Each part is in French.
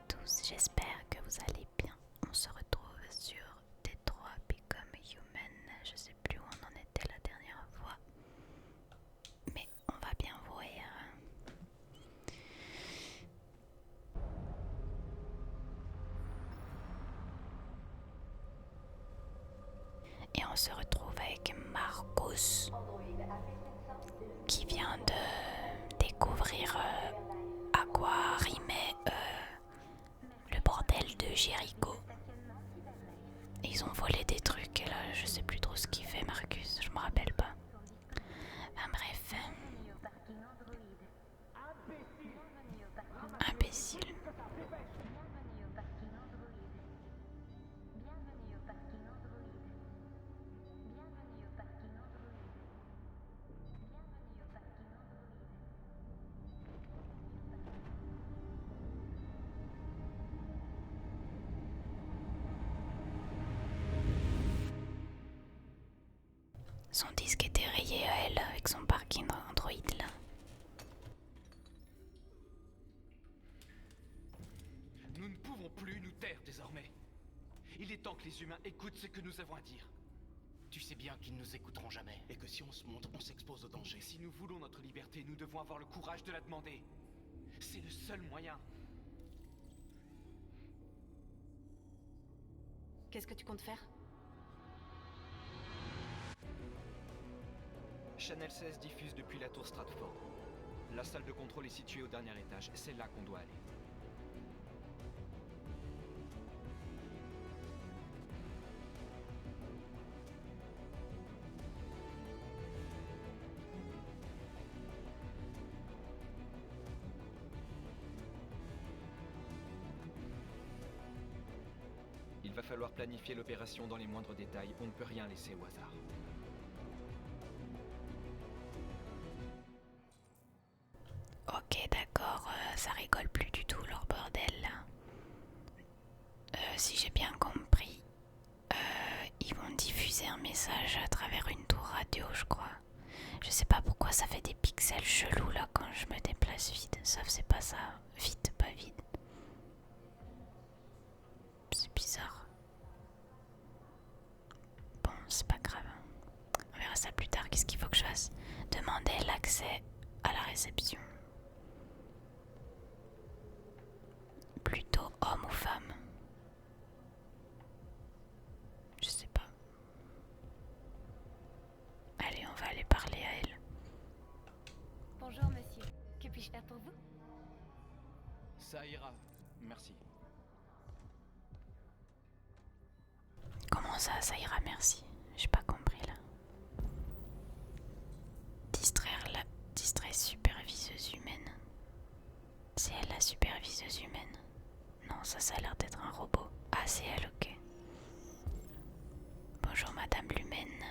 tous, j'espère que vous allez bien. On se retrouve sur Detroit Become Human. Je sais plus où on en était la dernière fois, mais on va bien voir. Et on se retrouve avec Marcus qui vient de découvrir à quoi rimait le bordel de Jericho. Et ils ont volé des trucs et là je sais plus trop ce qu'il fait Marcus, je me rappelle pas. Enfin bref. Imbécile. Son disque était rayé à elle avec son parking Android là. Nous ne pouvons plus nous taire désormais. Il est temps que les humains écoutent ce que nous avons à dire. Tu sais bien qu'ils ne nous écouteront jamais, et que si on se montre, on s'expose au danger. Si nous voulons notre liberté, nous devons avoir le courage de la demander. C'est le seul moyen. Qu'est-ce que tu comptes faire? Channel 16 diffuse depuis la tour Stratford. La salle de contrôle est située au dernier étage. C'est là qu'on doit aller. Il va falloir planifier l'opération dans les moindres détails. On ne peut rien laisser au hasard. Ok d'accord, ça rigole plus du tout leur bordel là. Si j'ai bien compris, ils vont diffuser un message à travers une tour radio je crois. Je sais pas pourquoi ça fait des pixels chelous là quand je me déplace vite. Ça faisait pas ça, vite pas vite. C'est bizarre. Bon, c'est pas grave. On verra ça plus tard. Qu'est-ce qu'il faut que je fasse? Demander l'accès à la réception. Plutôt homme ou femme? Je sais pas. Allez, on va aller parler à elle. Bonjour monsieur, que puis-je faire pour vous? Ça ira. Merci. Comment ça, ça ira, merci? J'ai pas compris là. Distraire superviseuse humaine. C'est elle la superviseuse humaine? Non, ça a l'air d'être un robot. Ah, c'est elle, ok. Bonjour Madame l'humaine.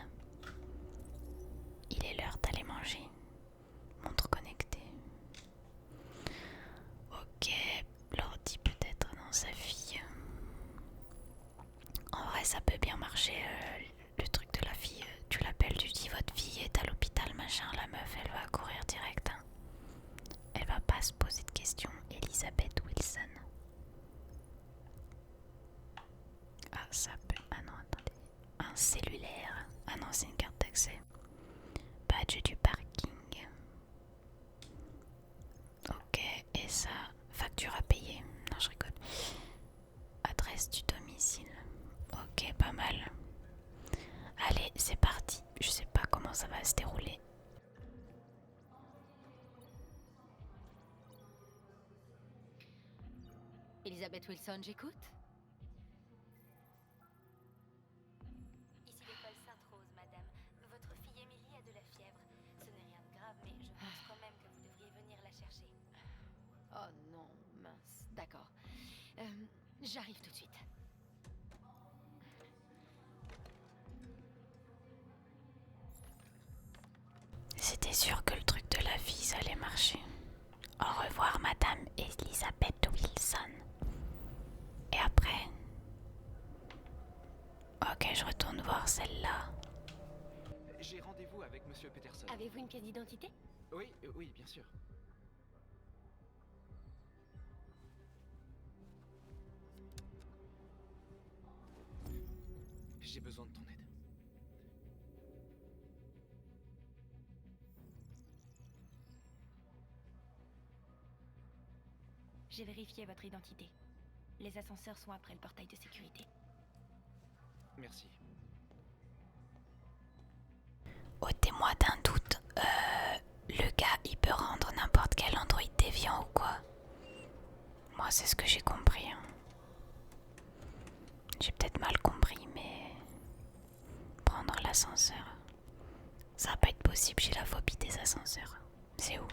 Il est l'heure d'aller manger. Montre connectée. Ok, l'ordi peut-être dans sa fille. En vrai, ça peut bien marcher. Le truc de la fille, tu l'appelles, tu dis votre fille est à l'hôpital, machin. La meuf, elle va courir direct. Hein. Elle va pas se poser de questions. Elizabeth Wilson. Ah, ça peut. Ah non, attendez. Un cellulaire. Ah non, c'est une carte d'accès. Badge du parking. Ok, et ça, facture à payer. Non, je rigole. Adresse du domicile. Ok, pas mal. Allez, c'est parti. Je sais pas comment ça va se dérouler. Elizabeth Wilson, j'écoute. Ici l'école Sainte-Rose, madame. Votre fille Émilie a de la fièvre. Ce n'est rien de grave, mais je pense quand même que vous devriez venir la chercher. Oh non, mince, d'accord. J'arrive tout de suite. C'était sûr que le truc de la fille, ça allait marcher. Au revoir, Madame Elizabeth Wilson. Et après? Ok, je retourne voir celle-là. J'ai rendez-vous avec Monsieur Peterson. Avez-vous une pièce d'identité? Oui, bien sûr. J'ai besoin de ton aide. J'ai vérifié votre identité. Les ascenseurs sont après le portail de sécurité. Merci. Ôtez-moi d'un doute, le gars il peut rendre n'importe quel androïde déviant ou quoi? Moi c'est ce que j'ai compris. Hein. J'ai peut-être mal compris, mais prendre l'ascenseur, ça va pas être possible, j'ai la phobie des ascenseurs. C'est où?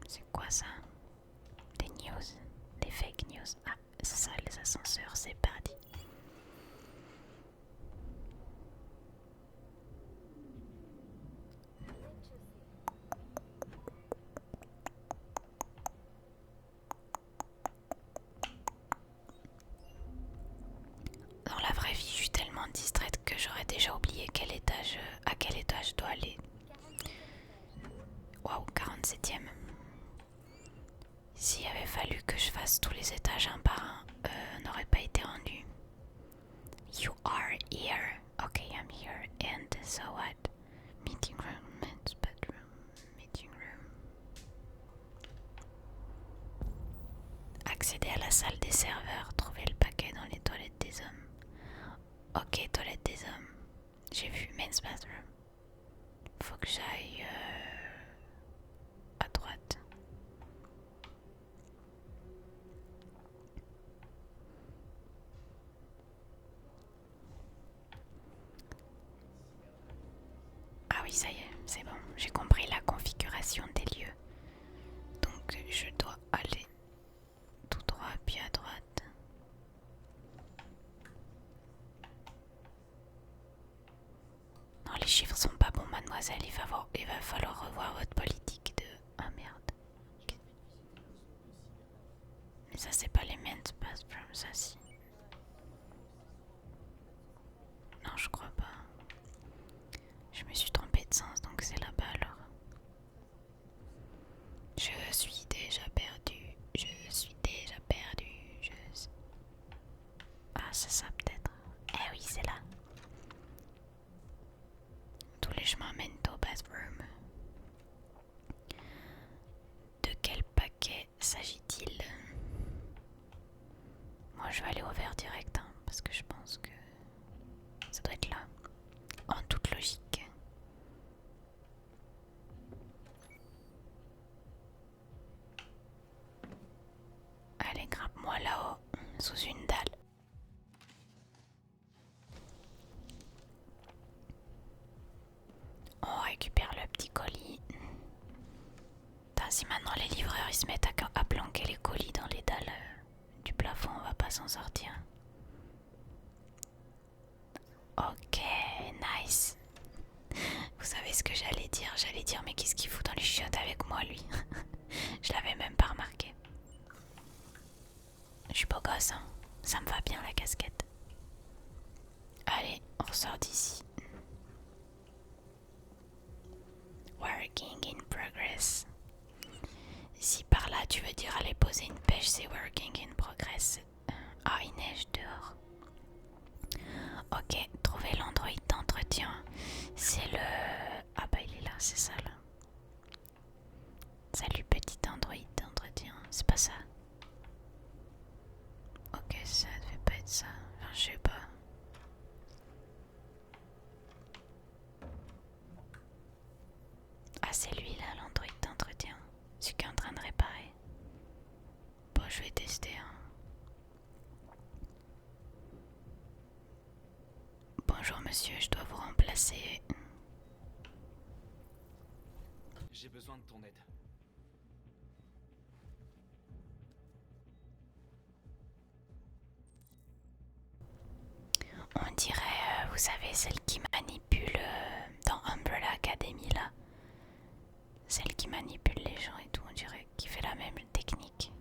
C'est quoi ça? Des news, des fake news. Ah, c'est ça les ascenseurs, c'est parti. Dans la vraie vie, je suis tellement distraite que j'aurais déjà oublié à quel étage je dois aller. Waouh, 47ème. S'il avait fallu que je fasse tous les étages un par un, n'aurait pas été rendu. You are here. Okay, I'm here. And so what? Meeting room, men's bedroom, meeting room. Accéder à la salle des serveurs, trouver le paquet dans les toilettes des hommes. Ok, toilettes des hommes. J'ai vu men's bathroom. Faut que j'aille à droite. Ah oui, ça y est, c'est bon. J'ai compris la configuration des lieux. Donc je dois aller tout droit puis à droite. Non, les chiffres sont pas bons, mademoiselle. Il va falloir revoir votre politique de... Ah merde. Mais ça, c'est pas les men's bathrooms, ça si. Non, je crois pas. Je me suis trompée de sens, donc c'est là-bas alors. Je suis déjà perdu. Je suis déjà perdu. Ah, c'est ça peut-être. Eh oui, c'est là. Tous les chemins mènent au bathroom. De quel paquet s'agit-il? Moi, je vais aller au vert direct, hein, parce que je pense que ça doit être là. En toute logique. Allez, grimpe-moi là-haut, sous une dalle. On récupère le petit colis. Putain, si maintenant les livreurs ils se mettent à planquer les colis dans les dalles du plafond, on va pas s'en sortir. Ok, nice. Vous savez ce que j'allais dire? J'allais dire mais qu'est-ce qu'il fout dans les chiottes avec moi lui? Je l'avais même pas remarqué. Je suis beau gosse, hein. Ça me va bien la casquette. Allez, on ressort d'ici. Working in progress. Si par là tu veux dire aller poser une pêche, c'est working in progress. Ah, il neige dehors. Ok, trouver l'android d'entretien. C'est le... Ah bah il est là, c'est ça là. Salut petit android d'entretien. C'est pas ça. Ok, ça devait pas être ça. Enfin, je sais pas. Ah, c'est lui là, l'android d'entretien. Celui qui est en train de réparer. Bon, je vais tester. Hein. Bonjour monsieur, je dois vous remplacer. J'ai besoin de ton aide. On dirait, vous savez, celle qui manipule dans Umbrella Academy là. Celle qui manipule les gens et tout, on dirait qu'il fait la même technique.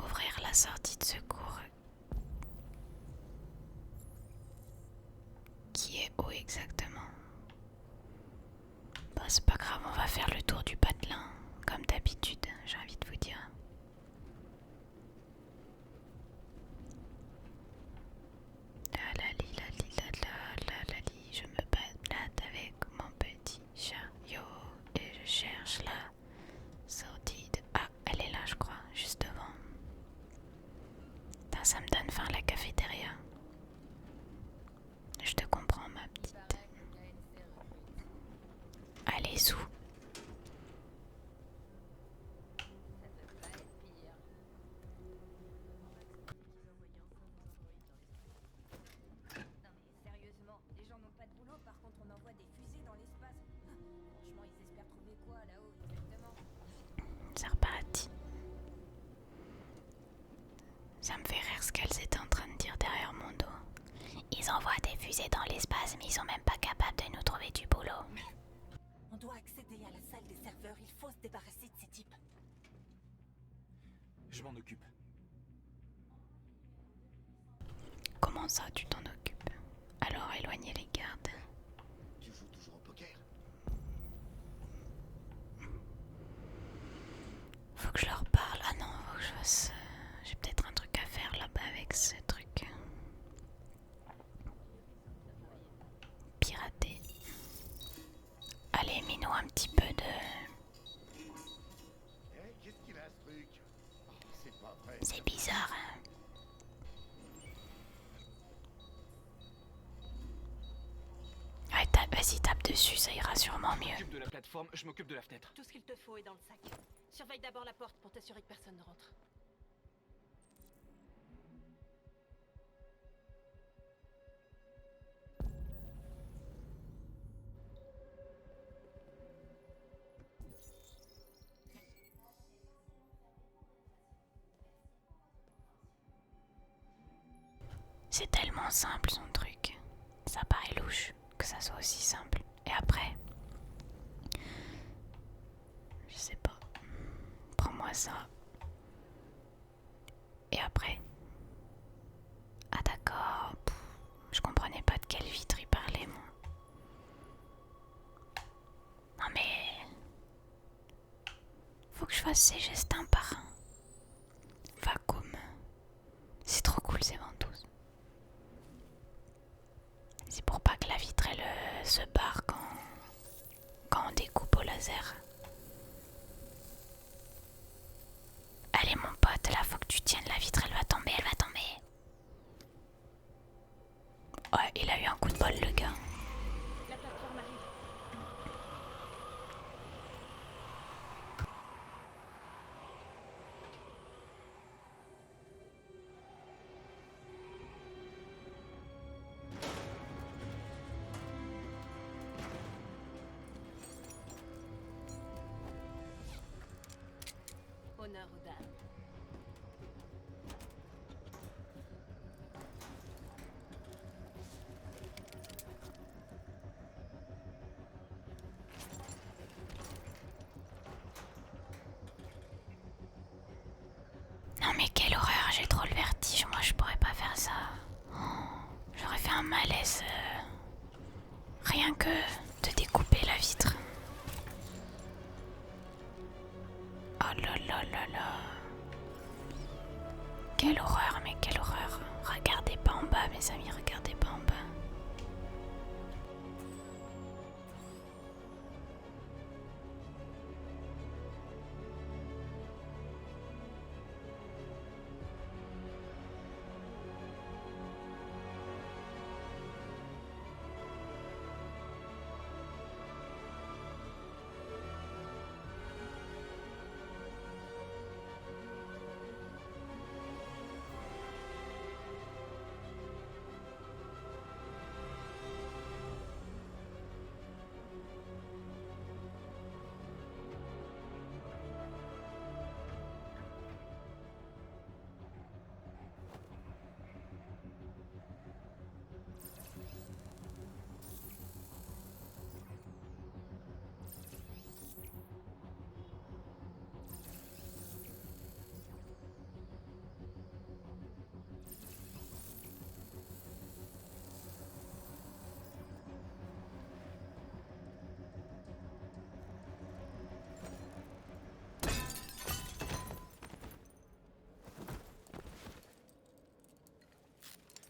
Ouvrir la sortie de secours. Qui est où exactement? Bah c'est pas grave, on va faire le tour du patelin, comme d'habitude, j'ai envie de vous dire. m'en occupe. Comment ça, tu t'en occupes? Alors éloignez les gardes. Tu joues toujours au poker? Faut que je leur parle. Ah non, faut que je fasse... J'ai peut-être un truc à faire là-bas avec ce truc. Pirater. Allez, mets-nous un petit peu de... Eh, qu'est-ce qu'il a ce truc? Oh, c'est pas vrai. C'est bizarre, hein. Ouais, vas-y, tape dessus, ça ira sûrement Je mieux. m'occupe de la plateforme, je m'occupe de la fenêtre. Tout ce qu'il te faut est dans le sac. Surveille d'abord la porte pour t'assurer que personne ne rentre. C'est tellement simple son truc. Ça paraît louche que ça soit aussi simple. Et après, je sais pas. Prends-moi ça. Et après. Ah d'accord. Je comprenais pas de quelle vitre il parlait moi. Non mais... Faut que je fasse ces gestes un par un. Vacuum. C'est trop cool ces ventouses. C'est pour pas que la vitre elle se barre quand on découpe au laser. Allez mon pote, là faut que tu tiennes la vitre, elle va tomber, elle va tomber. Ouais, il a eu un coup de bol le gars. La plateforme arrive. Honneur aux dames. Non mais quelle horreur, j'ai trop le vertige, moi je pourrais pas faire ça. Oh, j'aurais fait un malaise. Rien que de découper la vitre. Oh là là là là. Quelle horreur, mais quelle horreur. Regardez pas en bas mes amis, regardez pas en bas.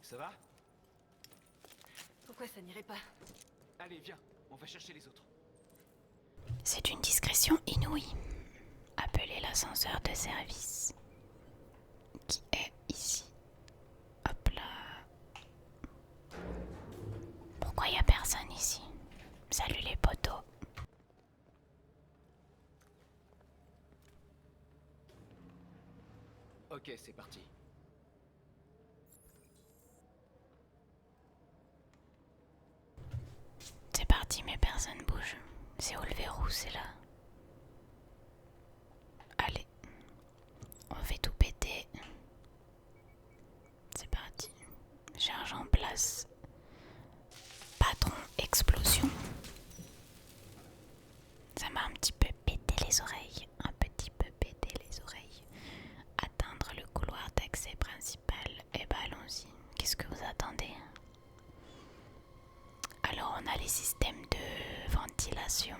Ça va? Pourquoi ça n'irait pas? Allez, viens, on va chercher les autres. C'est d'une discrétion inouïe. Appelez l'ascenseur de service. Qui est ici. Hop là. Pourquoi y a personne ici? Salut les potos. Ok, c'est parti. C'est parti mais personne bouge. C'est où le verrou? C'est là. Allez. On fait tout péter. C'est parti. Charge en place. Patron, explosion. Ça m'a un petit peu pété les oreilles. Un petit peu pété les oreilles. Atteint on a les systèmes de ventilation.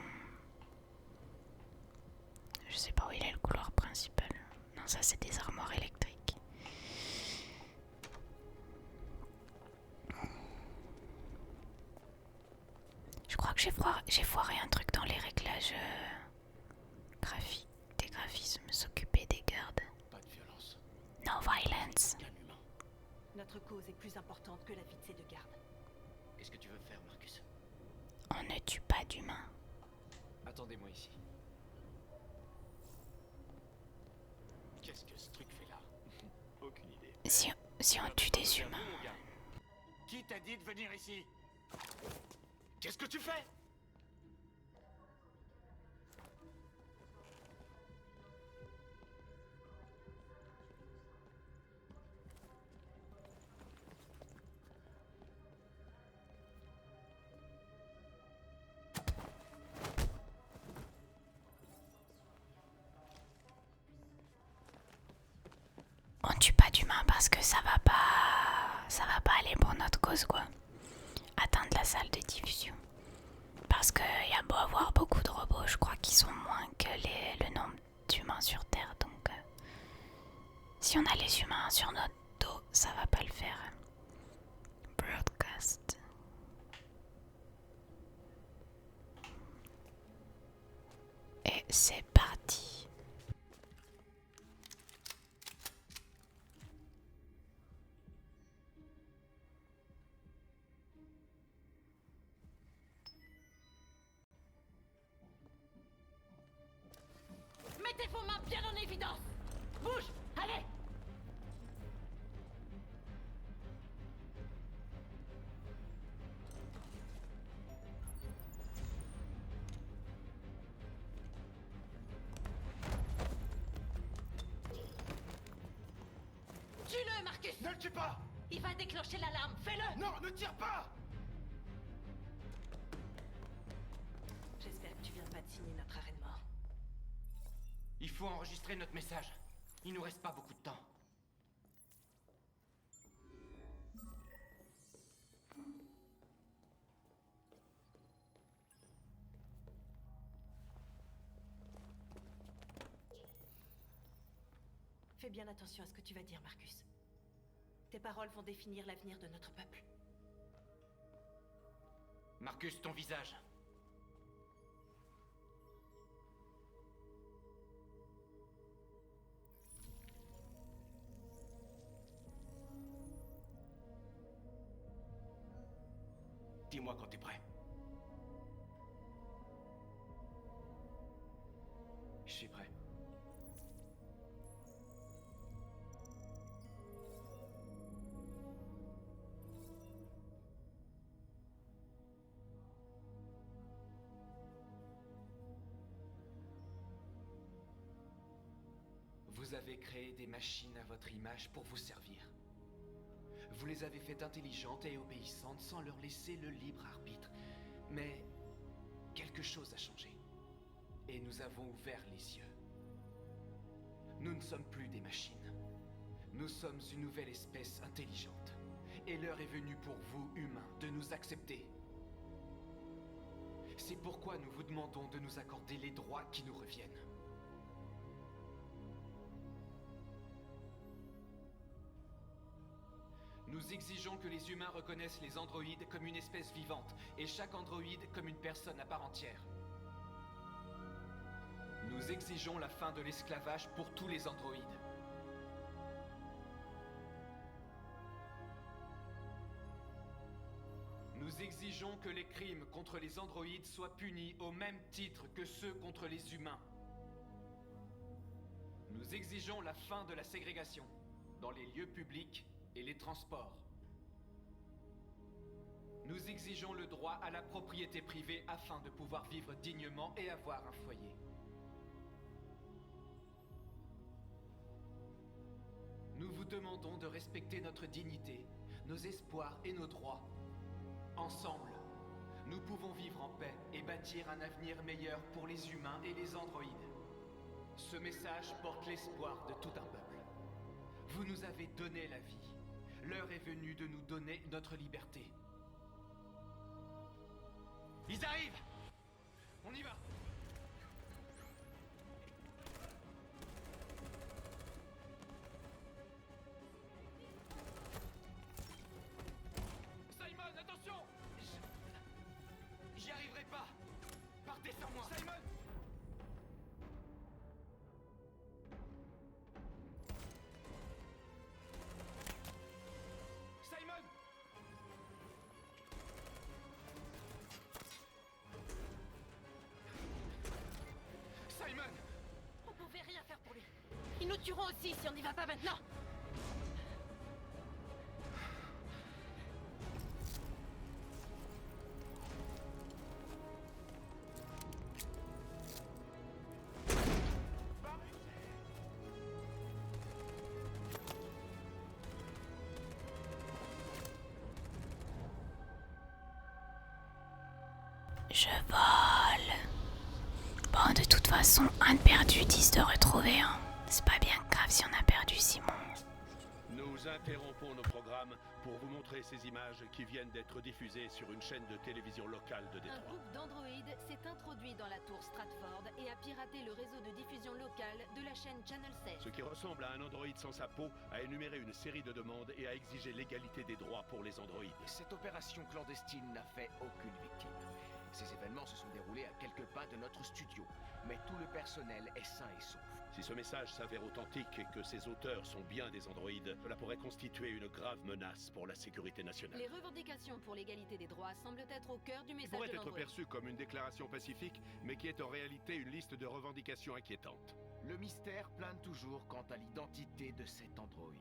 Je sais pas où il est le couloir principal. Non, ça c'est des armoires électriques. Je crois que j'ai foiré un truc dans les réglages graphiques, des graphismes, s'occuper des gardes. Pas de violence. No violence. Aucun humain. Notre cause est plus importante que la vie de ces deux gardes. Qu'est-ce que tu veux faire, Marcus? On ne tue pas d'humains. Attendez-moi ici. Qu'est-ce que ce truc fait là? Aucune idée. Si on tue des humains, Mon gars. Qui t'a dit de venir ici? Qu'est-ce que tu fais? on tue pas d'humains parce que ça va pas aller pour notre cause quoi. Atteindre la salle de diffusion. Parce qu'il y a beau avoir beaucoup de robots, je crois qu'ils sont moins que le nombre d'humains sur Terre. Donc si on a les humains sur notre dos, ça va pas le faire. Broadcast. Et c'est parti. Mettez vos mains bien en évidence. Bouge, allez. Tue-le, Marcus. Ne le tue pas! Il va déclencher l'alarme, fais-le. Non, ne tire pas! J'espère que tu viens pas de signer notre arrêt de mort. Il faut enregistrer notre message. Il nous reste pas beaucoup de temps. Fais bien attention à ce que tu vas dire, Marcus. Tes paroles vont définir l'avenir de notre peuple. Marcus, ton visage. Dis-moi quand t'es prêt. Je suis prêt. Vous avez créé des machines à votre image pour vous servir. Vous les avez faites intelligentes et obéissantes sans leur laisser le libre arbitre. Mais quelque chose a changé. Et nous avons ouvert les yeux. Nous ne sommes plus des machines. Nous sommes une nouvelle espèce intelligente. Et l'heure est venue pour vous, humains, de nous accepter. C'est pourquoi nous vous demandons de nous accorder les droits qui nous reviennent. Nous exigeons que les humains reconnaissent les androïdes comme une espèce vivante, et chaque androïde comme une personne à part entière. Nous exigeons la fin de l'esclavage pour tous les androïdes. Nous exigeons que les crimes contre les androïdes soient punis au même titre que ceux contre les humains. Nous exigeons la fin de la ségrégation dans les lieux publics et les transports. Nous exigeons le droit à la propriété privée afin de pouvoir vivre dignement et avoir un foyer. Nous vous demandons de respecter notre dignité, nos espoirs et nos droits. Ensemble, nous pouvons vivre en paix et bâtir un avenir meilleur pour les humains et les androïdes. Ce message porte l'espoir de tout un peuple. Vous nous avez donné la vie. L'heure est venue de nous donner notre liberté. Ils arrivent! On y va! Simon, attention! J'y arriverai pas! Partez sans moi! Simon! Simon! Simon! On pouvait rien faire pour lui. Ils nous tueront aussi si on n'y va pas maintenant. Je vole. Bon, de toute façon, un de perdu, 10 de retrouver. Hein. C'est pas bien grave si on a perdu Simon. Nous interrompons nos programmes pour vous montrer ces images qui viennent d'être diffusées sur une chaîne de télévision locale de Un Détroit. groupe d'androïdes s'est introduit dans la tour Stratford et a piraté le réseau de diffusion locale de la chaîne Channel 16. Ce qui ressemble à un androïde sans sa peau a énuméré une série de demandes et a exigé l'égalité des droits pour les androïdes. Cette opération clandestine n'a fait aucune victime. Ces événements se sont déroulés à quelques pas de notre studio, mais tout le personnel est sain et sauf. Si ce message s'avère authentique et que ses auteurs sont bien des androïdes, cela pourrait constituer une grave menace pour la sécurité nationale. Les revendications pour l'égalité des droits semblent être au cœur du Qui message pourrait de être l'androïde. perçu comme une déclaration pacifique, mais qui est en réalité une liste de revendications inquiétantes. Le mystère plane toujours quant à l'identité de cet androïde.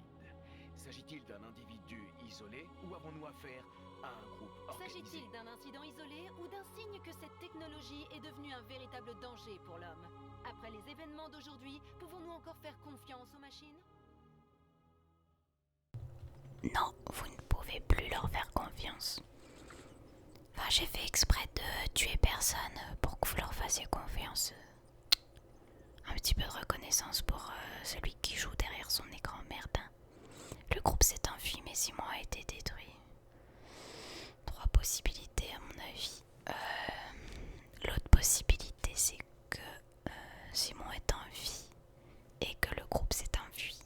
S'agit-il d'un individu isolé ou avons-nous affaire à un groupe organisé? S'agit-il d'un incident isolé ou d'un signe que cette technologie est devenue un véritable danger pour l'homme? Après les événements d'aujourd'hui, pouvons-nous encore faire confiance aux machines? Non, vous ne pouvez plus leur faire confiance. Enfin, j'ai fait exprès de tuer personne pour que vous leur fassiez confiance. Un petit peu de reconnaissance pour celui qui joue derrière son écran, merde. Le groupe s'est enfui, mais Simon a été détruit. 3 possibilités à mon avis. L'autre possibilité, c'est que Simon est en vie et que le groupe s'est enfui.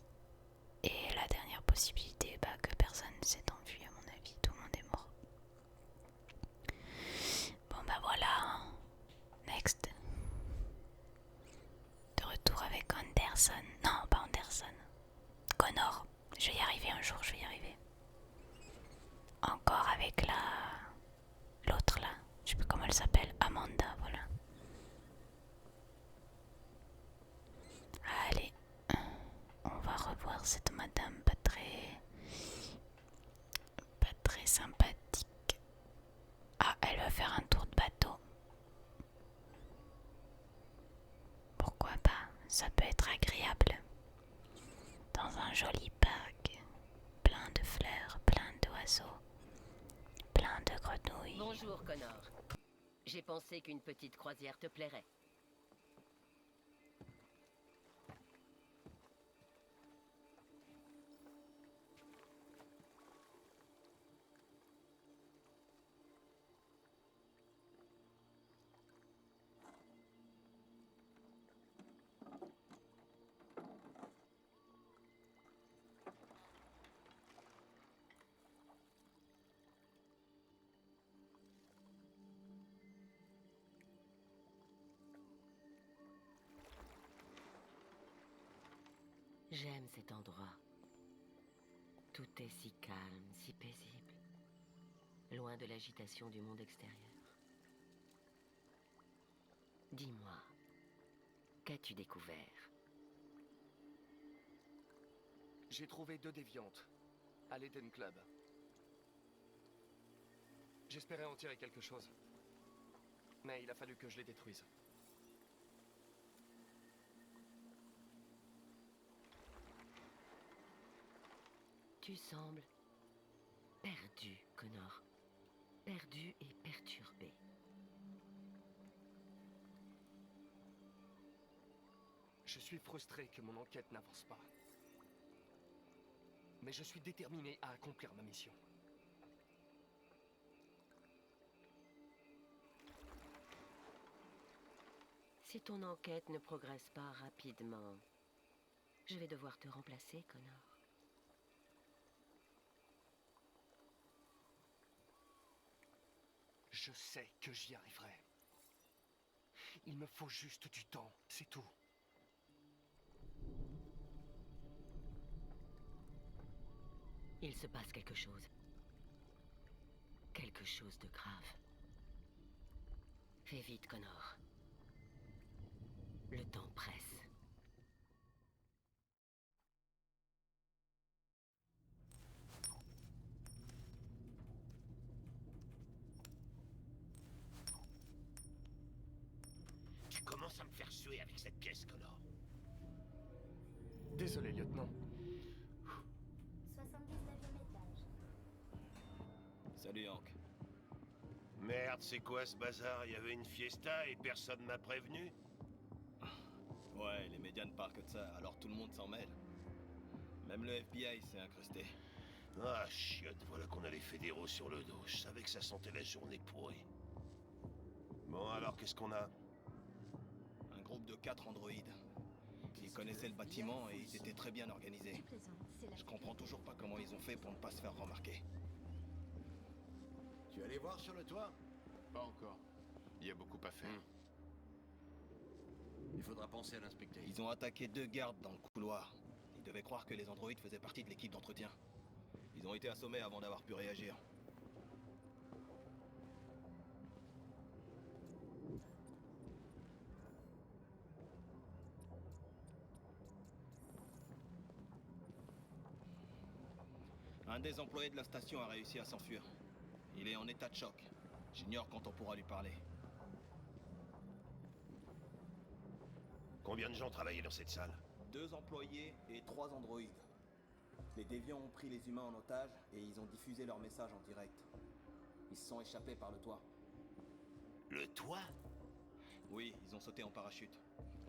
Et la dernière possibilité, que personne ne s'est enfui à mon avis, tout le monde est mort. Bon voilà, next. De retour avec Anderson, non pas Anderson, Connor, je vais y arriver un jour, je vais y arriver. Encore avec l'autre là, je sais plus comment elle s'appelle, Amanda, voilà. Allez, on va revoir cette madame pas très sympathique. Ah, elle va faire un tour de bateau. Pourquoi pas, ça peut être agréable. Dans un joli parc, plein de fleurs, plein d'oiseaux, plein de grenouilles. Bonjour, Connor. J'ai pensé qu'une petite croisière te plairait. J'aime cet endroit. Tout est si calme, si paisible. Loin de l'agitation du monde extérieur. Dis-moi, qu'as-tu découvert? J'ai trouvé 2 déviantes à l'Eden Club. J'espérais en tirer quelque chose, mais il a fallu que je les détruise. Tu sembles perdu, Connor. Perdu et perturbé. Je suis frustré que mon enquête n'avance pas. Mais je suis déterminé à accomplir ma mission. Si ton enquête ne progresse pas rapidement, je vais devoir te remplacer, Connor. Je sais que j'y arriverai. Il me faut juste du temps, c'est tout. Il se passe quelque chose. Quelque chose de grave. Fais vite, Connor. Le temps presse. Tu commences à me faire suer avec cette pièce, Connor. Désolé, lieutenant. 79e étage. Salut, Hank. Merde, c'est quoi ce bazar? Il y avait une fiesta et personne m'a prévenu? Ouais, les médias ne parlent que de ça, alors tout le monde s'en mêle. Même le FBI s'est incrusté. Ah, chiotte, voilà qu'on a les fédéraux sur le dos. Je savais que ça sentait la journée pourrie. Bon, alors qu'est-ce qu'on a? Un groupe de 4 androïdes. Ils connaissaient le bâtiment et ils étaient très bien organisés. Je comprends toujours pas comment ils ont fait pour ne pas se faire remarquer. Tu es allé voir sur le toit? Pas encore. Il y a beaucoup à faire. Il faudra penser à l'inspecter. Ils ont attaqué 2 gardes dans le couloir. Ils devaient croire que les androïdes faisaient partie de l'équipe d'entretien. Ils ont été assommés avant d'avoir pu réagir. Un des employés de la station a réussi à s'enfuir. Il est en état de choc. J'ignore quand on pourra lui parler. Combien de gens travaillaient dans cette salle? 2 employés et 3 androïdes. Les déviants ont pris les humains en otage et ils ont diffusé leur message en direct. Ils se sont échappés par le toit. Le toit? Oui, ils ont sauté en parachute.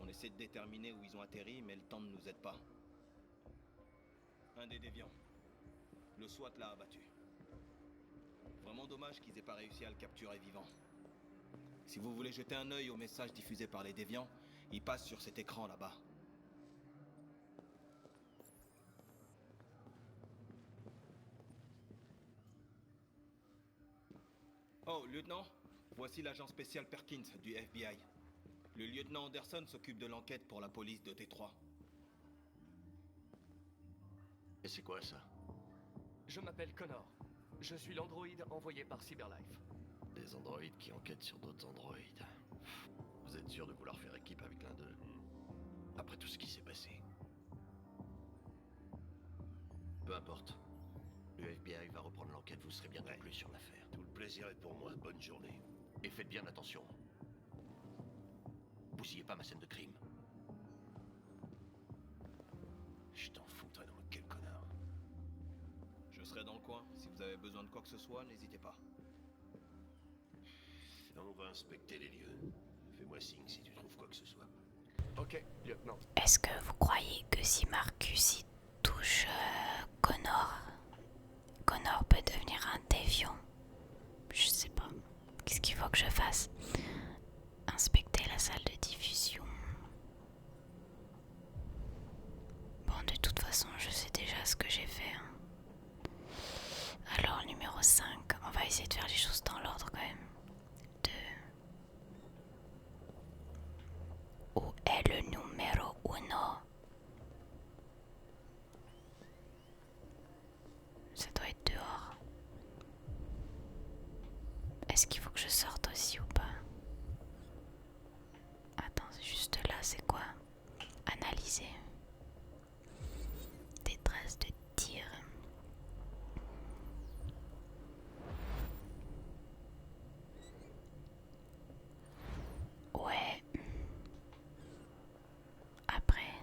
On essaie de déterminer où ils ont atterri, mais le temps ne nous aide pas. Un des déviants. Le SWAT l'a abattu. Vraiment dommage qu'ils aient pas réussi à le capturer vivant. Si vous voulez jeter un œil au message diffusé par les déviants, il passe sur cet écran là-bas. Oh, lieutenant, voici l'agent spécial Perkins du FBI. Le lieutenant Anderson s'occupe de l'enquête pour la police de Détroit. Et c'est quoi ça? Je m'appelle Connor. Je suis l'androïde envoyé par Cyberlife. Des androïdes qui enquêtent sur d'autres androïdes. Vous êtes sûr de vouloir faire équipe avec l'un d'eux? Après tout ce qui s'est passé. Peu importe. Le FBI va reprendre l'enquête, vous serez bientôt plus sur l'affaire. Tout le plaisir est pour moi, bonne journée. Et faites bien attention. Bousillez pas ma scène de crime. Je t'en foutrais donc, quel connard. Je serai dans le coin. Si vous avez besoin de quoi que ce soit, n'hésitez pas. On va inspecter les lieux. Fais-moi signe si tu trouves quoi que ce soit. Ok, lieutenant. Est-ce que vous croyez que si Marcus y touche Connor, Connor peut devenir un déviant? Je sais pas. Qu'est-ce qu'il faut que je fasse? Inspecter la salle de diffusion. Bon, de toute façon, je sais déjà ce que j'ai fait. Alors, numéro 5, on va essayer de faire les choses dans l'ordre quand même. 2. Où est le numéro 1? Ça doit être dehors. Est-ce qu'il faut que je sorte aussi ou pas? Attends, c'est juste là, c'est quoi? Analyser. Des traces de tir. Ouais. Après.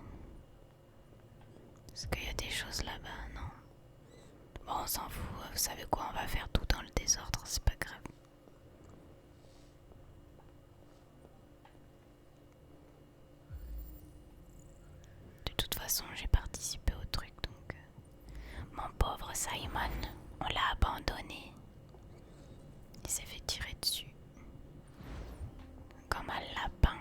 Est-ce qu'il y a des choses là-bas? Non. Bon, on s'en fout. Vous savez quoi? On va faire tout dans le désordre. C'est pas grave. De toute façon, j'ai participé au truc, donc... Mon pauvre Simon, on l'a abandonné. Il s'est fait tirer dessus. Comme un lapin.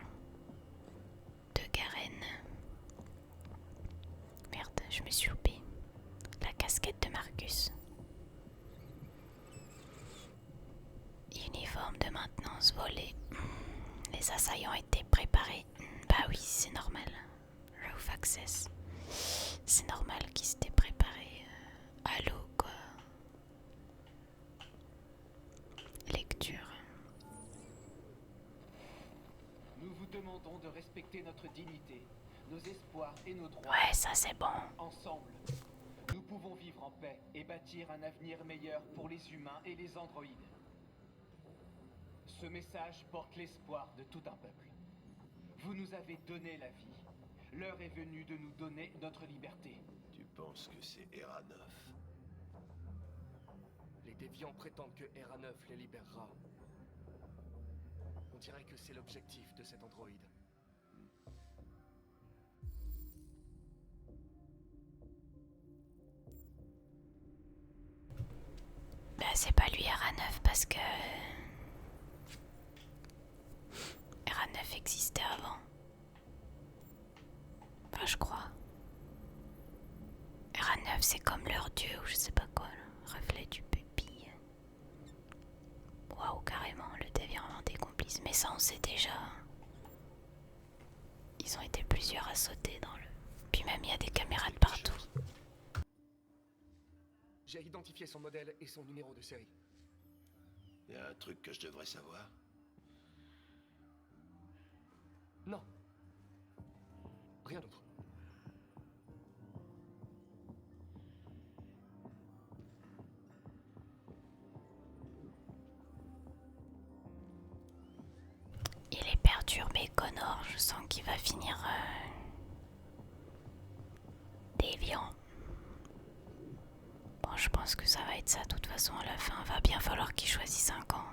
je me suis loupée. La casquette de Marcus. Uniforme de maintenance volé. Les assaillants étaient préparés. Bah oui, c'est normal. Roof access. C'est normal qu'ils s'étaient préparés à l'eau, quoi. Lecture. Nous vous demandons de respecter notre dignité, nos espoirs et nos droits. Ouais, ça c'est bon. Ensemble, nous pouvons vivre en paix et bâtir un avenir meilleur pour les humains et les androïdes. Ce message porte l'espoir de tout un peuple. Vous nous avez donné la vie. L'heure est venue de nous donner notre liberté. Tu penses que c'est Hera 9? Les déviants prétendent que Hera 9 les libérera. On dirait que c'est l'objectif de cet androïde. Bah c'est pas lui RA9 parce que RA9 existait avant. Enfin je crois. RA9 c'est comme leur dieu ou je sais pas quoi là. Reflet du pupille. Waouh carrément le déviant des complices. Mais ça on sait déjà. Ils ont été plusieurs à sauter dans le... Puis même il y a des caméras de partout. J'ai identifié son modèle et son numéro de série. Y a un truc que je devrais savoir? Non. Rien d'autre. Il est perturbé, Connor. Je sens qu'il va finir déviant. Bon, je pense que ça va être ça. De toute façon, à la fin, va bien falloir qu'il choisisse un camp.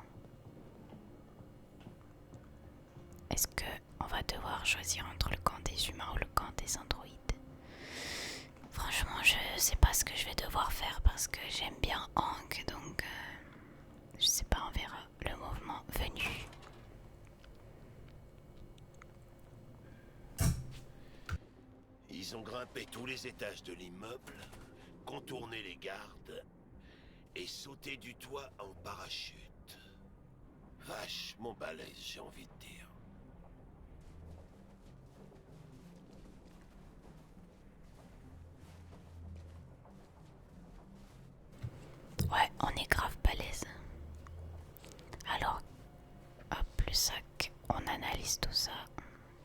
Est-ce que on va devoir choisir entre le camp des humains ou le camp des androïdes? Franchement, je sais pas ce que je vais devoir faire parce que j'aime bien Hank, donc je sais pas, on verra le mouvement venu. Ils ont grimpé tous les étages de l'immeuble, contourné les gardes et sauté du toit en parachute. Vachement balèze, j'ai envie de dire. Ouais, on est grave balèze. Alors, hop, le sac, on analyse tout ça.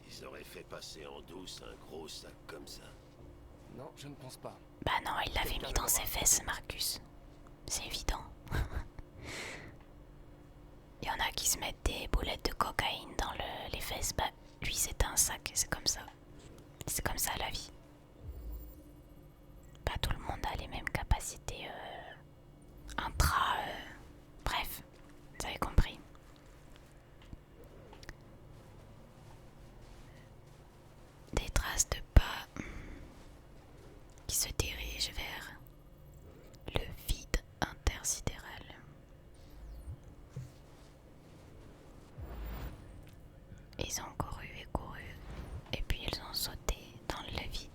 Ils auraient fait passer en douce un gros sac comme ça. Non, je ne pense pas. Bah non, il l'avait mis dans ses fesses, Marcus. C'est évident. Il y en a qui se mettent des boulettes de cocaïne dans les fesses. Bah, lui, c'est un sac, c'est comme ça. C'est comme ça la vie. Pas tout le monde a les mêmes capacités bref, vous avez compris. Des traces de pas qui se dirigent vers le vide intersidéral. Ils ont couru et couru, et puis ils ont sauté dans le vide.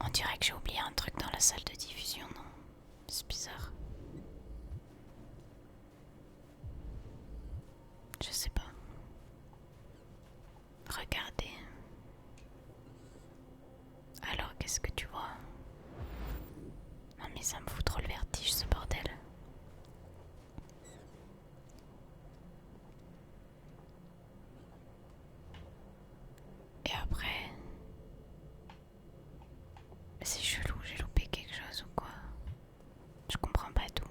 On dirait que j'ai oublié un truc dans la salle de diffusion, non? C'est bizarre. Je sais pas. Regardez. Alors, qu'est-ce que tu vois? Non mais ça me fout trop le vertige, ce bordel. Et après... C'est chelou, j'ai loupé quelque chose ou quoi? Je comprends pas tout.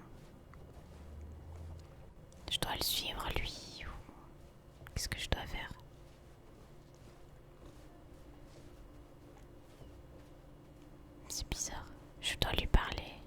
Je dois le suivre lui ou... Qu'est-ce que je dois faire? C'est bizarre. Je dois lui parler.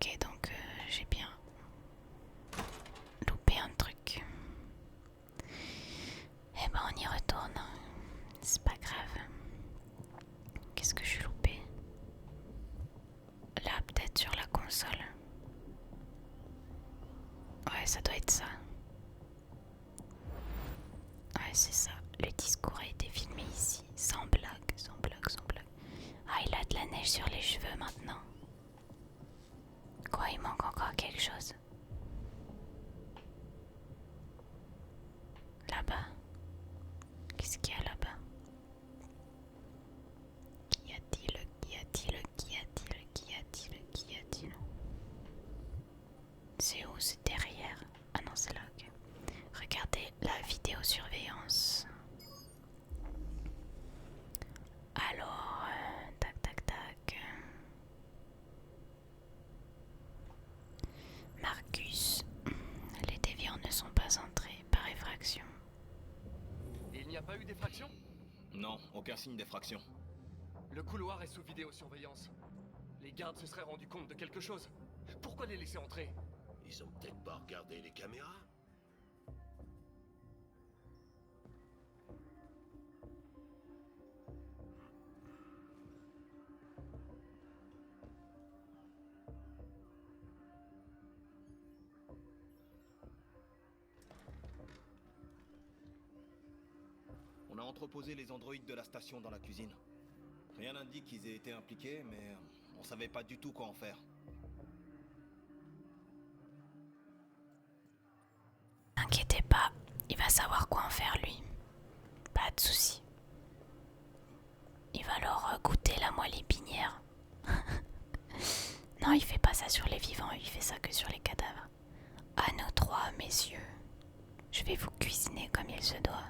Ok, donc j'ai bien loupé un truc. Eh ben on y retourne. C'est pas grave. Qu'est-ce que j'ai loupé? Là, peut-être sur la console. Ouais, ça doit être ça. Ouais, c'est ça. Le discours a été filmé ici. Sans blague, sans blague, sans blague. Ah, il a de la neige sur les cheveux maintenant. Quoi, il manque encore quelque chose? Là-bas. Qu'est-ce qu'il y a là-bas? Qu'y a-t-il? Qu'y a-t-il? Qu'y a-t-il? Qu'y a-t-il? Qu'y a-t-il? C'est où? C'est derrière? Ah non, c'est là, ok. Regardez la vidéosurveillance. Alors, tac tac tac. Marcus, les déviants ne sont pas entrés par effraction. Il n'y a pas eu d'effraction? Non, aucun signe d'effraction. Le couloir est sous vidéosurveillance. Les gardes se seraient rendus compte de quelque chose. Pourquoi les laisser entrer? Ils ont peut-être pas regardé les caméras. On a entreposé les androïdes de la station dans la cuisine. Rien n'indique qu'ils aient été impliqués, mais on savait pas du tout quoi en faire. N'inquiétez pas, il va savoir quoi en faire lui. Pas de soucis. Il va leur goûter la moelle épinière. Non, il fait pas ça sur les vivants, il fait ça que sur les cadavres. À nous trois, messieurs. Je vais vous cuisiner comme il se doit.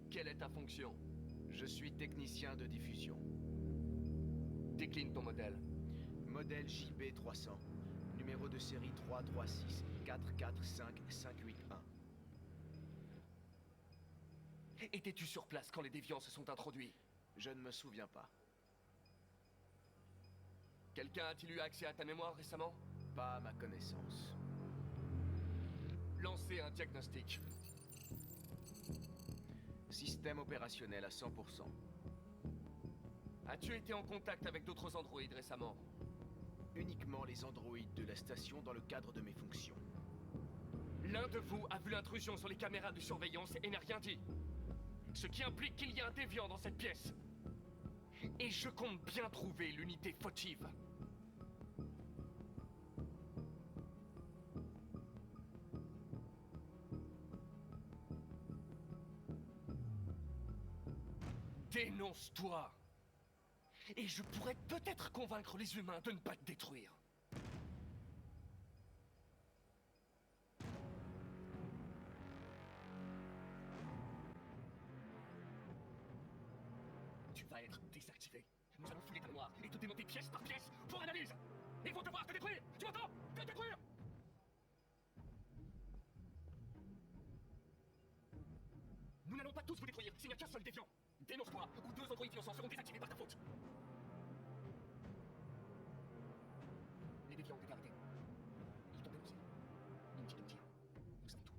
Quelle est ta fonction? Je suis technicien de diffusion. Décline ton modèle. Modèle JB300. Numéro de série 336 445 581. Étais-tu sur place quand les déviants se sont introduits? Je ne me souviens pas. Quelqu'un a-t-il eu accès à ta mémoire récemment? Pas à ma connaissance. Lancez un diagnostic. Système opérationnel à 100%. As-tu été en contact avec d'autres androïdes récemment? Uniquement les androïdes de la station dans le cadre de mes fonctions. L'un de vous a vu l'intrusion sur les caméras de surveillance et n'a rien dit. Ce qui implique qu'il y a un déviant dans cette pièce. Et je compte bien trouver l'unité fautive. Dénonce-toi. Et je pourrais peut-être convaincre les humains de ne pas te détruire. Tu vas être désactivé. Nous allons fouiller ta mémoire et te démonter pièce par pièce pour analyse. Ils vont devoir te détruire. Tu m'entends? Te détruire. Nous n'allons pas tous vous détruire s'il n'y a qu'un seul déviant. Dénonce-toi, ou deux androïdes innocents seront désactivés par ta faute. Les déviants ont été arrêtés. Ils t'ont dénoncé. Inutile de le dire. Nous savons tout.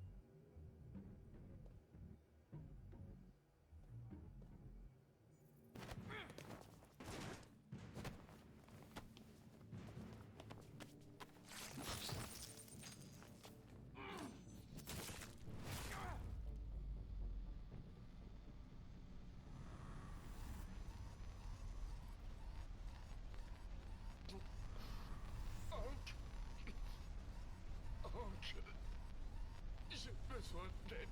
J'ai besoin d'aide.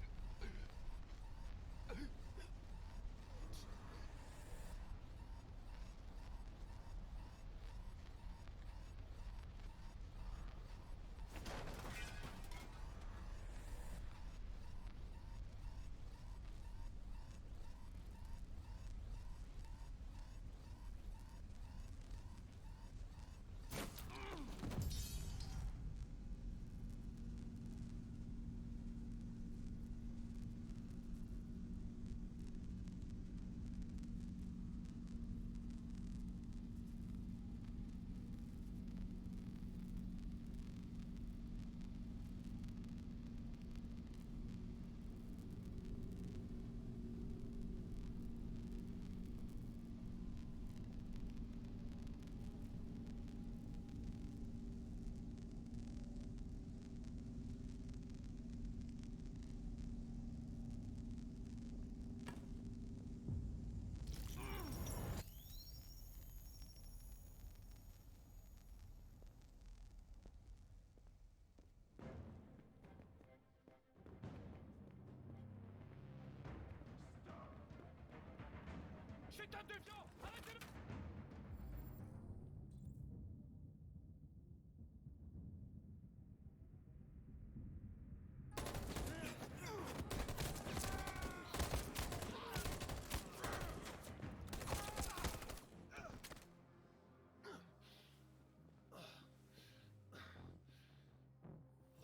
putain de déviant! Arrêtez-le!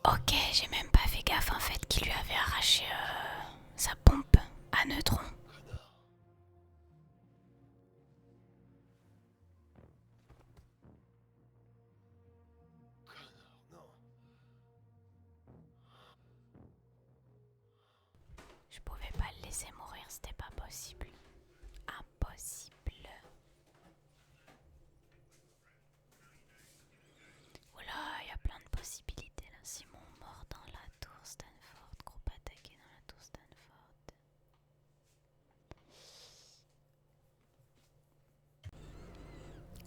Ok, j'ai même pas fait gaffe en fait qu'il lui avait arraché sa pompe à neutrons. Je pouvais pas le laisser mourir, c'était pas possible. Impossible. Oula, il y a plein de possibilités là. Simon mort dans la tour Stanford. Groupe attaqué dans la tour Stanford.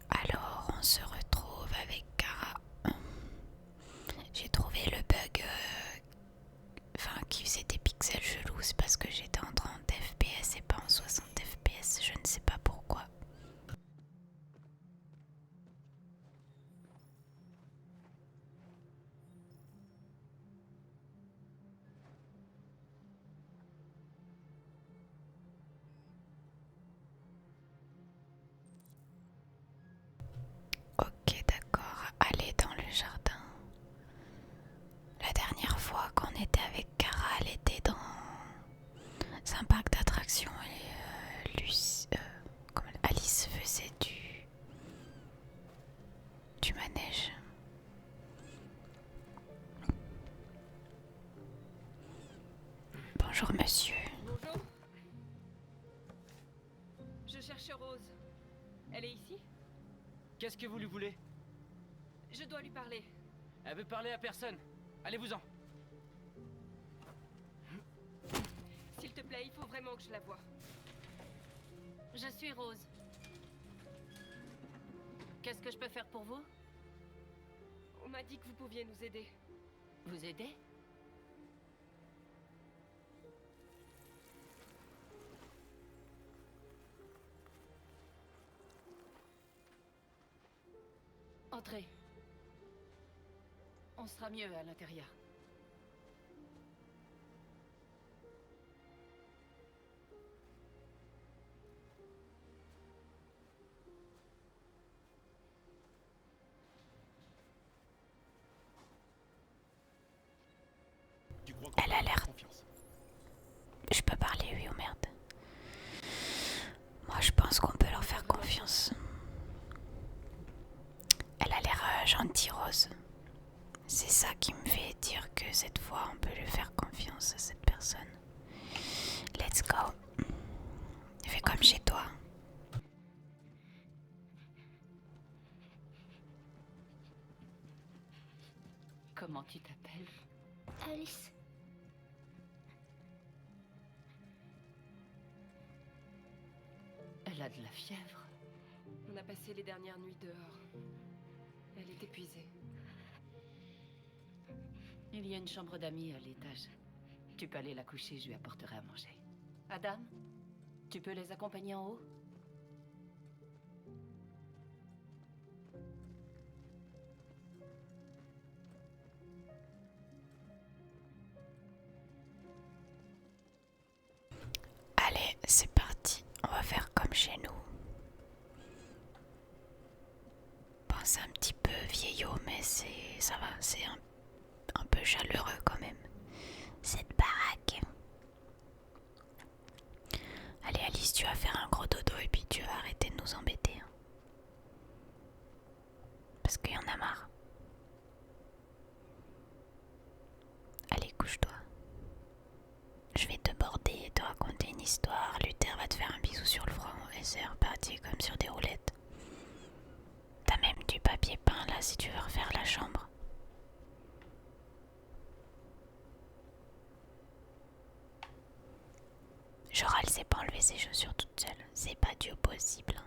Alors, on se retrouve avec Kara. J'ai trouvé le bug qui faisait des pixels chelous. C'est parce que j'étais en 30 FPS et pas en 60 FPS. Je ne sais pas pourquoi. Ok, d'accord. Allez dans le jardin. La dernière fois qu'on était avec Kara, elle était dans un parc d'attractions et Alice faisait du manège. Bonjour monsieur. Bonjour. Je cherche Rose. Elle est ici? Qu'est-ce que vous lui voulez? Je dois lui parler. Elle veut parler à personne. Allez-vous-en. S'il te plaît, il faut vraiment que je la voie. Je suis Rose. Qu'est-ce que je peux faire pour vous? On m'a dit que vous pouviez nous aider. Vous aider? Entrez. On sera mieux à l'intérieur. Elle a l'air... Je peux parler, oui ou merde? Moi je pense qu'on peut leur faire confiance. Elle a l'air gentille, Rose. C'est ça qui me fait dire que cette fois on peut lui faire confiance à cette personne. Let's go. Fais comme chez toi. Comment tu t'appelles? Alice. Elle a de la fièvre. On a passé les dernières nuits dehors. Elle est épuisée. Il y a une chambre d'amis à l'étage. Tu peux aller la coucher, je lui apporterai à manger. Adam, tu peux les accompagner en haut? Allez, c'est parti. On va faire comme chez nous. Bon, c'est un petit peu vieillot, mais ça va, c'est un peu chaleureux quand même. Cette baraque. Allez Alice, tu vas faire un gros dodo et puis tu vas arrêter de nous embêter. Hein. Parce qu'il y en a marre. Allez, couche-toi. Je vais te border et te raconter une histoire. Luther va te faire un bisou sur le front et c'est reparti comme sur des roulettes. T'as même du papier peint là si tu veux refaire la chambre. Genre elle sait pas enlever ses chaussures toute seule. C'est pas du possible. Hein.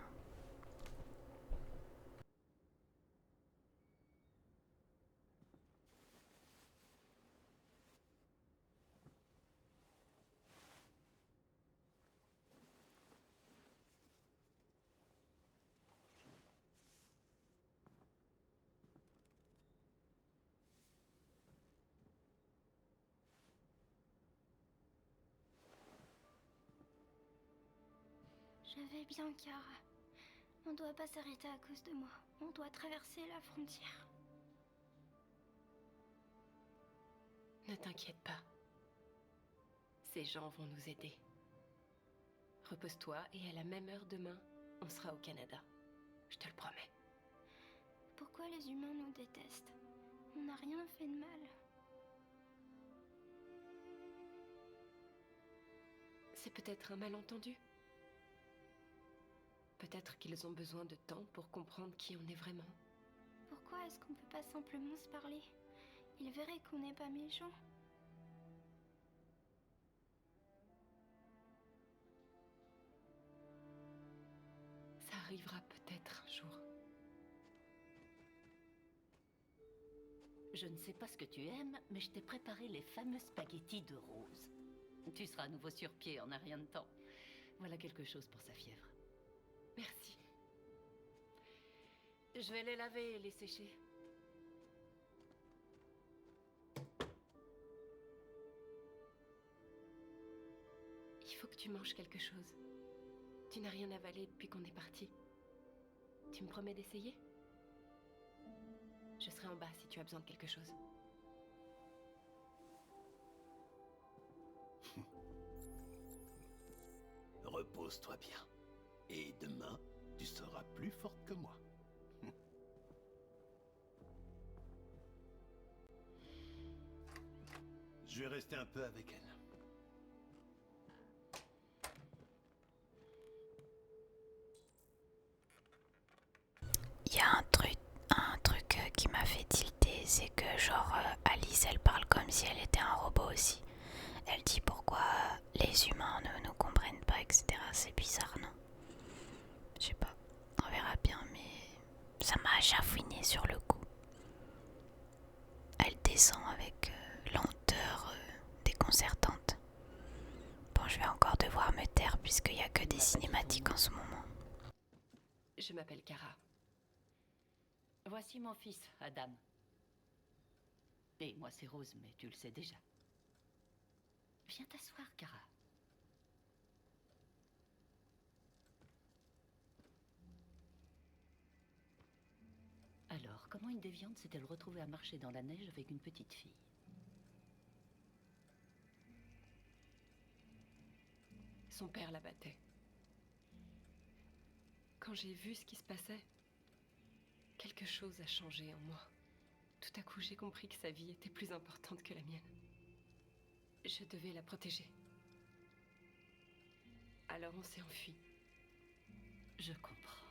Je vais bien, Kara. On doit pas s'arrêter à cause de moi. On doit traverser la frontière. Ne t'inquiète pas. Ces gens vont nous aider. Repose-toi et à la même heure demain, on sera au Canada. Je te le promets. Pourquoi les humains nous détestent? On n'a rien fait de mal. C'est peut-être un malentendu. Peut-être qu'ils ont besoin de temps pour comprendre qui on est vraiment. Pourquoi est-ce qu'on peut pas simplement se parler? Ils verraient qu'on n'est pas méchants. Ça arrivera peut-être un jour. Je ne sais pas ce que tu aimes, mais je t'ai préparé les fameux spaghettis de Rose. Tu seras à nouveau sur pied en un rien de temps. Voilà quelque chose pour sa fièvre. Merci. Je vais les laver et les sécher. Il faut que tu manges quelque chose. Tu n'as rien avalé depuis qu'on est parti. Tu me promets d'essayer? Je serai en bas si tu as besoin de quelque chose. Repose-toi bien. Et demain, tu seras plus forte que moi. Je vais rester un peu avec elle. Il y a un truc qui m'a fait tilter, c'est que genre Alice elle parle comme si elle était un robot aussi. Elle dit pourquoi les humains ne nous comprennent pas, etc. C'est bizarre, non? Je sais pas, on verra bien, mais ça m'a chafouiné sur le coup. Elle descend avec lenteur déconcertante. Bon, je vais encore devoir me taire puisqu'il n'y a que des cinématiques en ce moment. Je m'appelle Kara. Voici mon fils, Adam. Et moi, c'est Rose, mais tu le sais déjà. Viens t'asseoir, Kara. Alors, comment une déviante s'est-elle retrouvée à marcher dans la neige avec une petite fille? Son père la battait. Quand j'ai vu ce qui se passait, quelque chose a changé en moi. Tout à coup, j'ai compris que sa vie était plus importante que la mienne. Je devais la protéger. Alors on s'est enfui. Je comprends.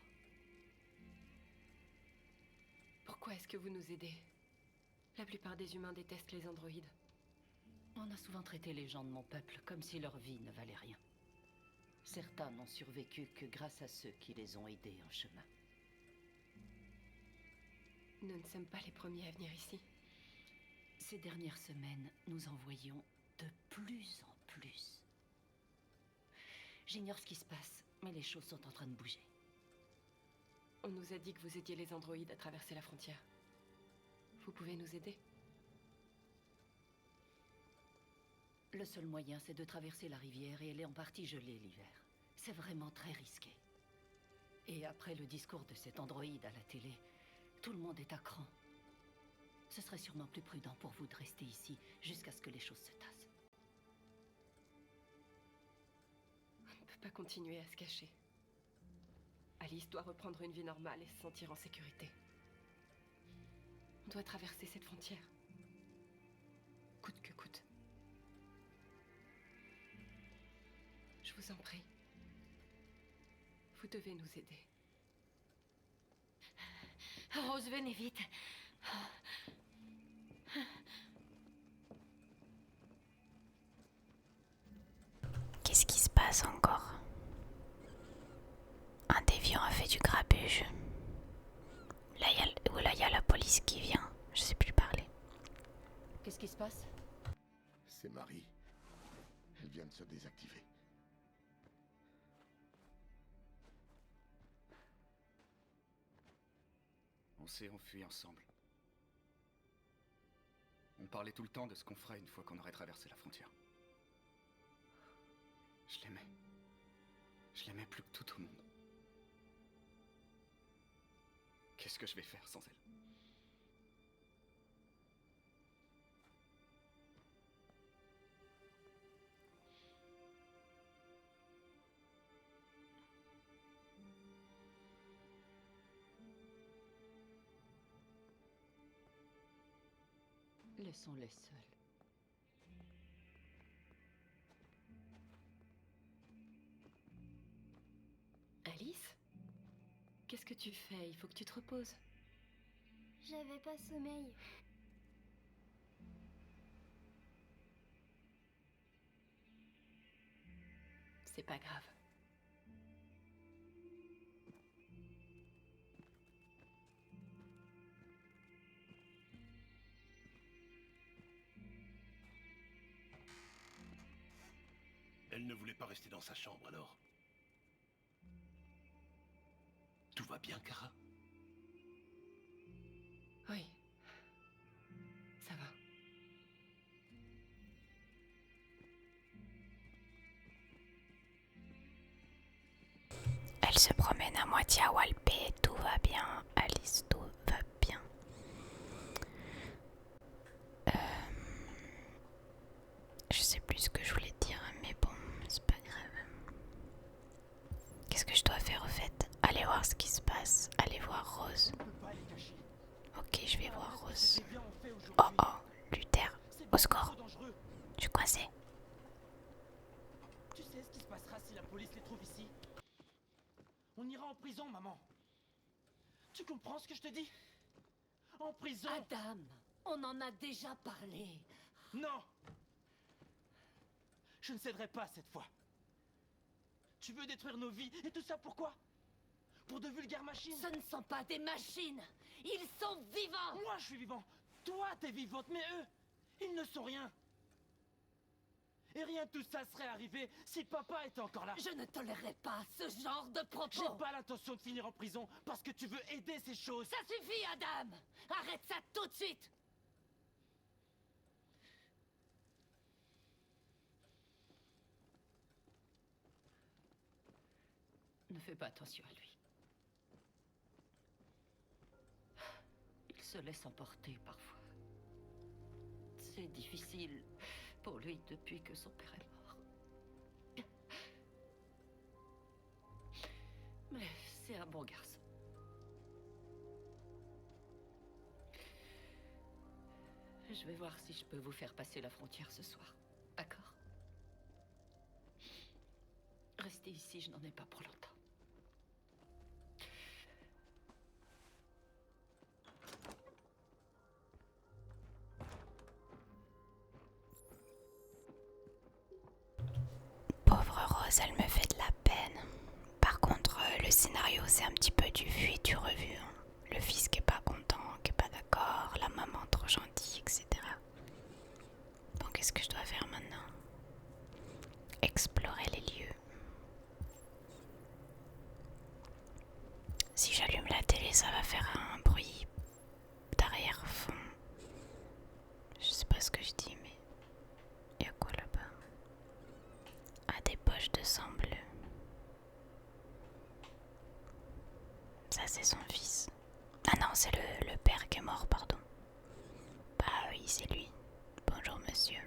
Pourquoi est-ce que vous nous aidez? La plupart des humains détestent les androïdes. On a souvent traité les gens de mon peuple comme si leur vie ne valait rien. Certains n'ont survécu que grâce à ceux qui les ont aidés en chemin. Nous ne sommes pas les premiers à venir ici. Ces dernières semaines, nous en voyons de plus en plus. J'ignore ce qui se passe, mais les choses sont en train de bouger. On nous a dit que vous aidiez les androïdes à traverser la frontière. Vous pouvez nous aider? Le seul moyen, c'est de traverser la rivière et elle est en partie gelée l'hiver. C'est vraiment très risqué. Et après le discours de cet androïde à la télé, tout le monde est à cran. Ce serait sûrement plus prudent pour vous de rester ici jusqu'à ce que les choses se tassent. On ne peut pas continuer à se cacher. Alice doit reprendre une vie normale et se sentir en sécurité. On doit traverser cette frontière. Coûte que coûte. Je vous en prie. Vous devez nous aider. Rose, venez vite. Qu'est-ce qui se passe encore? Un déviant a fait du grabuge. Là, il y a la police qui vient. Je sais plus parler. Qu'est-ce qui se passe? C'est Marie. Elle vient de se désactiver. On s'est enfuis ensemble. On parlait tout le temps de ce qu'on ferait une fois qu'on aurait traversé la frontière. Je l'aimais. Je l'aimais plus que tout au monde. Qu'est-ce que je vais faire sans elle? Laissons-les seuls. Alice? Qu'est-ce que tu fais? Il faut que tu te reposes. J'avais pas sommeil. C'est pas grave. Elle ne voulait pas rester dans sa chambre alors. Tout va bien, Kara? Oui. Ça va. Elle se promène à moitié à Walpé, tout va bien. Alice, tout va bien. Je sais plus ce que je voulais dire, mais bon, c'est pas grave. Qu'est-ce que je dois faire au fait? Aller voir ce qui se passe. Aller voir Rose. Ok, je vais voir Rose. Oh oh, Luther, au score. Je suis coincé. Tu sais ce qui se passera si la police les trouve ici? On ira en prison, maman. Tu comprends ce que je te dis? En prison. Adam, on en a déjà parlé. Non! Je ne céderai pas cette fois. Tu veux détruire nos vies et tout ça pourquoi? Pour de vulgaires machines? Ce ne sont pas des machines. Ils sont vivants. Moi je suis vivant. Toi t'es vivante, mais eux, ils ne sont rien. Et rien de tout ça serait arrivé si papa était encore là. Je ne tolérerai pas ce genre de propos. J'ai pas l'intention de finir en prison parce que tu veux aider ces choses. Ça suffit, Adam. Arrête ça tout de suite. Ne fais pas attention à lui. Il se laisse emporter parfois. C'est difficile pour lui depuis que son père est mort. Mais c'est un bon garçon. Je vais voir si je peux vous faire passer la frontière ce soir. D'accord? Restez ici, je n'en ai pas pour longtemps. Pauvre Rose, elle me fait de la peine. Par contre, le scénario, c'est un petit peu du vu et du revu. Hein. Le fils qui est pas content, qui est pas d'accord, la maman trop gentille, etc. Bon, qu'est-ce que je dois faire maintenant? Explorer les lieux. Si j'allume la télé, ça va faire un bruit d'arrière-fond. Je sais pas ce que je dis, mais il y a quoi là-bas? Ah, des poches de sang bleu. Ça, c'est son fils. Ah non, c'est le père qui est mort, pardon. Bah oui, c'est lui. Bonjour, monsieur.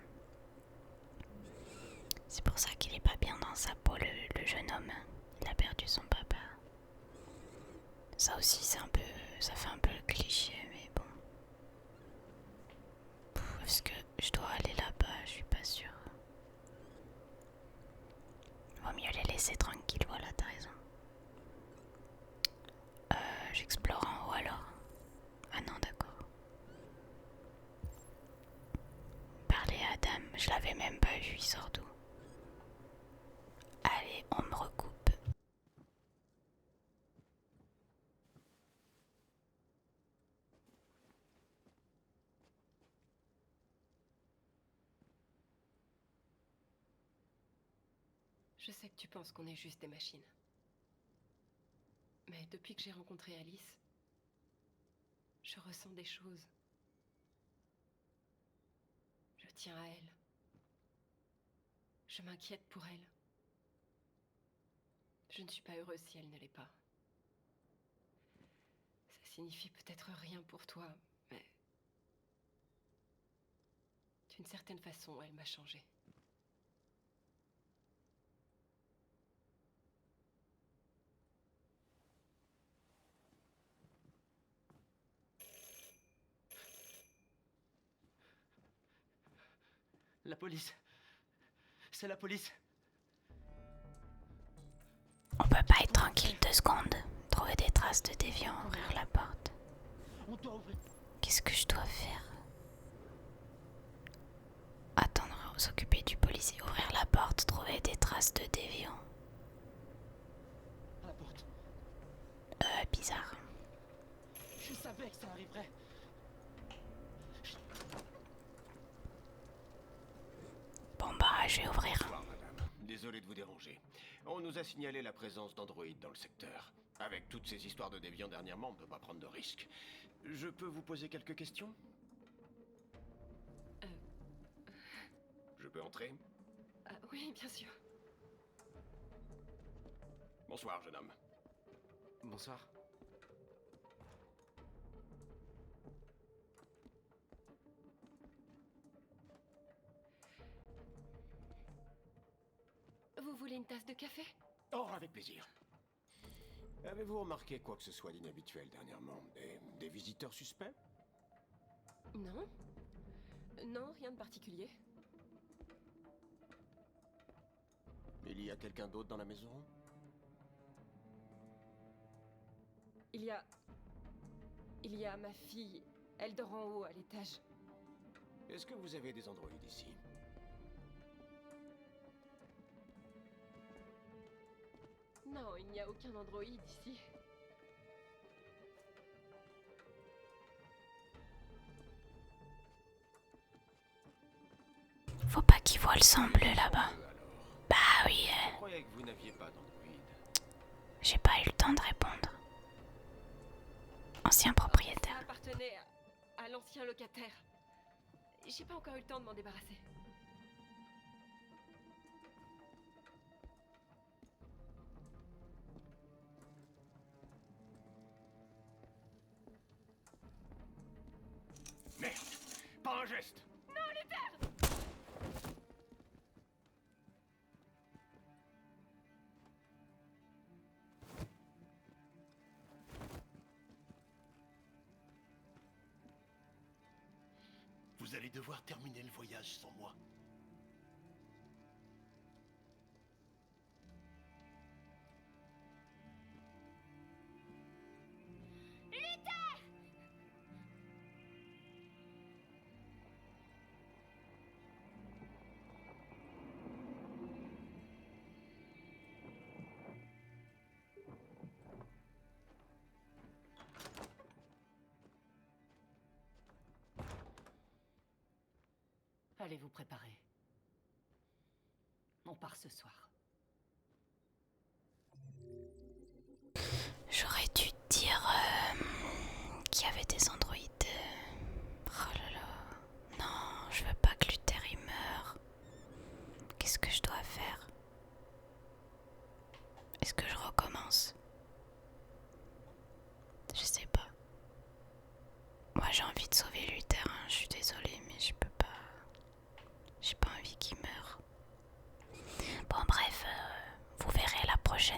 C'est pour ça qu'il est pas bien dans sa peau, le jeune homme. Il a perdu son papa. Ça aussi, c'est un peu... ça fait un peu le cliché, mais bon. Est-ce que je dois aller là-bas? Je suis pas sûre. Vaut mieux les laisser tranquilles, voilà, t'as raison. J'explore en haut alors. Ah non, d'accord. Parler à Adam, je l'avais même pas vu, il sort d'où? Allez, on me recoupe. Je sais que tu penses qu'on est juste des machines. Mais depuis que j'ai rencontré Alice, je ressens des choses. Je tiens à elle. Je m'inquiète pour elle. Je ne suis pas heureuse si elle ne l'est pas. Ça signifie peut-être rien pour toi, mais... d'une certaine façon, elle m'a changé. La police. C'est la police. On peut pas être tranquille 2 secondes. Trouver des traces de déviants, ouvrir la porte. On doit ouvrir. Qu'est-ce que je dois faire? Attendre, s'occuper du policier, ouvrir la porte, trouver des traces de déviants. La porte. Bizarre. Je savais que ça arriverait. Bon bah, je vais ouvrir. Bonsoir, madame. Désolé de vous déranger. On nous a signalé la présence d'androïdes dans le secteur. Avec toutes ces histoires de déviants dernièrement, on ne peut pas prendre de risques. Je peux vous poser quelques questions? Je peux entrer? Oui, bien sûr. Bonsoir, jeune homme. Bonsoir. Vous voulez une tasse de café? Oh, avec plaisir. Avez-vous remarqué quoi que ce soit d'inhabituel dernièrement? Des visiteurs suspects? Non. Non, rien de particulier. Il y a quelqu'un d'autre dans la maison? Il y a ma fille. Elle dort en haut, à l'étage. Est-ce que vous avez des androïdes ici? Non, il n'y a aucun androïde ici. Faut pas qu'ils voient le sang bleu là-bas. Bah oui, Je croyais que vous n'aviez pas d'androïde. j'ai pas eu le temps de répondre. Ancien propriétaire. Ça appartenait à l'ancien locataire. J'ai pas encore eu le temps de m'en débarrasser. Merde! Pas un geste! Non, Luther! Vous allez devoir terminer le voyage sans moi. Allez vous préparer. On part ce soir. J'aurais dû te dire qu'il y avait des androïdes. Oh là là. Non, je veux pas que Luther il meure. Qu'est-ce que je dois faire? Est-ce que je recommence? Je sais pas. Moi j'ai envie de sauver Luther, hein. Je suis désolée mais je peux pas. J'ai pas envie qu'il meure. Bon bref, vous verrez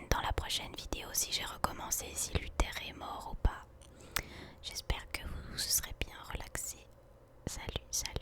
dans la prochaine vidéo si j'ai recommencé, si Luther est mort ou pas. J'espère que vous serez bien relaxés. Salut, salut.